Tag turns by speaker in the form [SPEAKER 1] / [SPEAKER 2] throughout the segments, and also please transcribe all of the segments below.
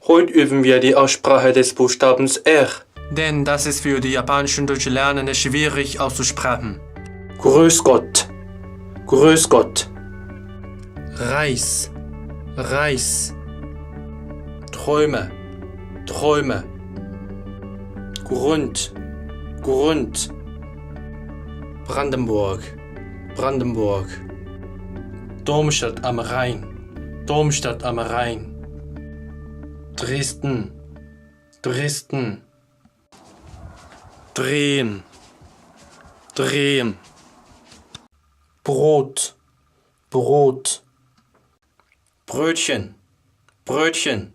[SPEAKER 1] Heute üben wir die Aussprache des Buchstabens R.
[SPEAKER 2] Denn das ist für die japanischen Deutschlernenden schwierig auszusprechen.
[SPEAKER 1] Grüß Gott. Grüß Gott.
[SPEAKER 2] Reis, Reis. Träume, Träume.
[SPEAKER 1] Grund. Grund.
[SPEAKER 2] Brandenburg, Brandenburg. Domstadt am Rhein, Domstadt am Rhein. Dresden, Dresden. Drehen, drehen.
[SPEAKER 1] Brot. Brot.
[SPEAKER 2] Brötchen, Brötchen.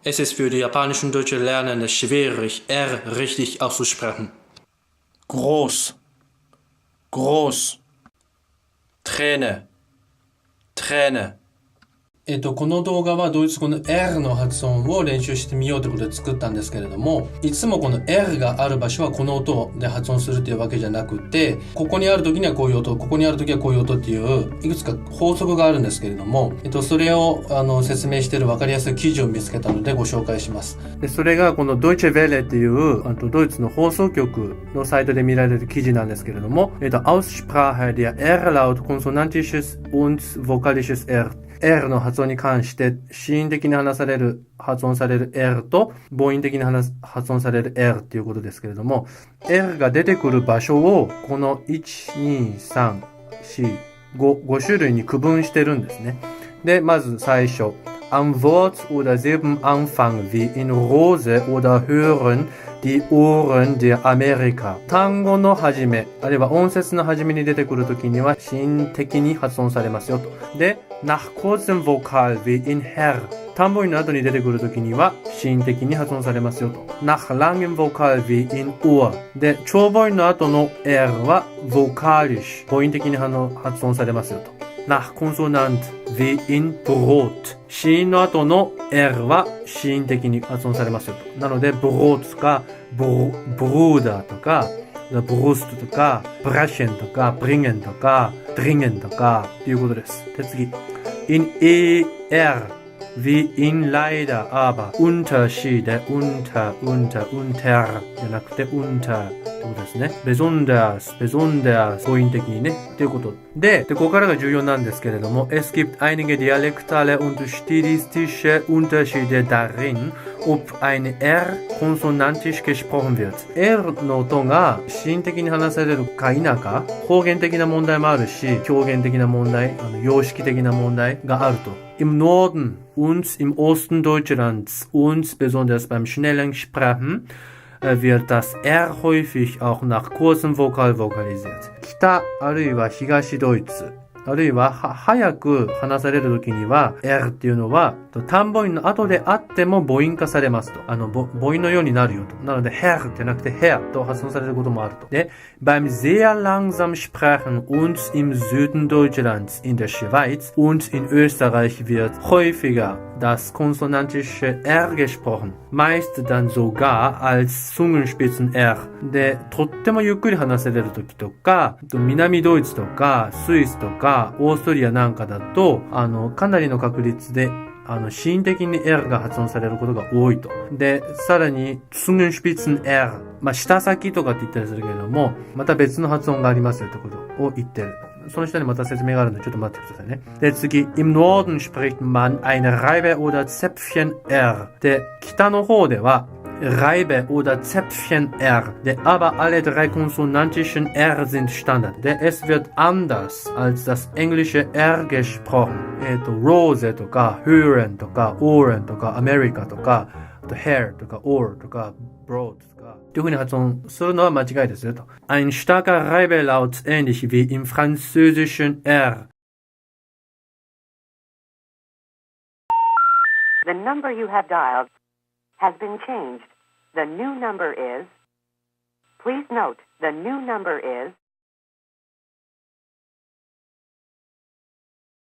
[SPEAKER 2] Es ist für die japanischen Deutschlernenden schwierig, R richtig auszusprechen.
[SPEAKER 1] Groß. Groß.
[SPEAKER 2] Träne, Träne.
[SPEAKER 3] この動画はドイツ語の R の発音を練習してみようということで作ったんですけれども、いつもこの R がある場所はこの音で発音するというわけじゃなくて、ここにある時にはこういう音、ここにある時はこういう音っていういくつか法則があるんですけれども、それを説明している分かりやすい記事を見つけたのでご紹介します。でそれがこの Deutsche Welle っていうドイツの放送局のサイトで見られる記事なんですけれども、Aussprache der R-Laut konsonantisches und vokalisches R。R の発音に関して、子音的に発音される R と母音的に発音される R っていうことですけれども、R が出てくる場所をこの1、2、3、4、5種類に区分してるんですね。で、まず最初。Am Wort oder Silbenanfang wie in Rose oder hören die Ohren der Amerika。単語の始め、あるいは音節の始めに出てくるときには子音的に発音されますよと。で、nach kurzem Vokal wie in Herr。単母音の後に出てくるときには子音的に発音されますよと。nach langem Vokal wie in Ohr。で、長母音の後の R は vokalisch。母音的に発音されますよと。nach Konsonant wie in Brot。子音の後の R は子音的に発音されますよと。なので、Brot とか、Bruder とか、Brust とか、Brechen とか、Bringen とか、Dringen とか、ということです。で、次。in ER wie in leider, aber Unterschiede, unter じゃなくて unter ってことですね。besonders 母音的にね。ということで、ここからが重要なんですけれども、es gibt einige dialektale und stilistische Unterschiede darin, ob ein R konsonantisch gesprochen wird. R の音が子音的に話されるか否か、方言的な問題もあるし、表現的な問題、様式的な問題があると。Im Norden und im Osten Deutschlands und besonders beim schnellen Sprechen wird das R häufig auch nach kurzem Vokal vokalisiert. 北あるいは東ドイツあるいは早く話されるときには R っていうのは単母音の後であっても母音化されますと。母音のようになるよと。なので Herr ってなくて Herr と発音されることもあると。で、beim sehr langsam sprechen und im Süden Deutschlands, in der Schweiz und in Österreich wird häufiger das konsonantische R gesprochen. Meist dann sogar als Zungenspitzen R. で、とってもゆっくり話せれるときとか、南ドイツとか、スイスとか、オーストリアなんかだと、かなりの確率で、子音的に R が発音されることが多いと。で、さらに、Zungenspitzen R。舌先とかって言ったりするけれども、また別の発音がありますよってことを言ってる。その下にまた説明があるのでちょっと待ってくださいね。で、次。Im Norden spricht man eine Reibe oder Zäpfchen R。で、北の方では、Reibe oder Zäpfchen R. Aber alle drei konsonantischen R sind Standard. Es wird anders als das englische R gesprochen. Rose とか hören とか Ohren とか America とか hair とか or とか broad とかという風に発音するのは間違いですよと。Ein starker Reibelaut ähnlich wie im französischen R.
[SPEAKER 4] The number you have dialed has been changed. The new number is... Please note, the new number is...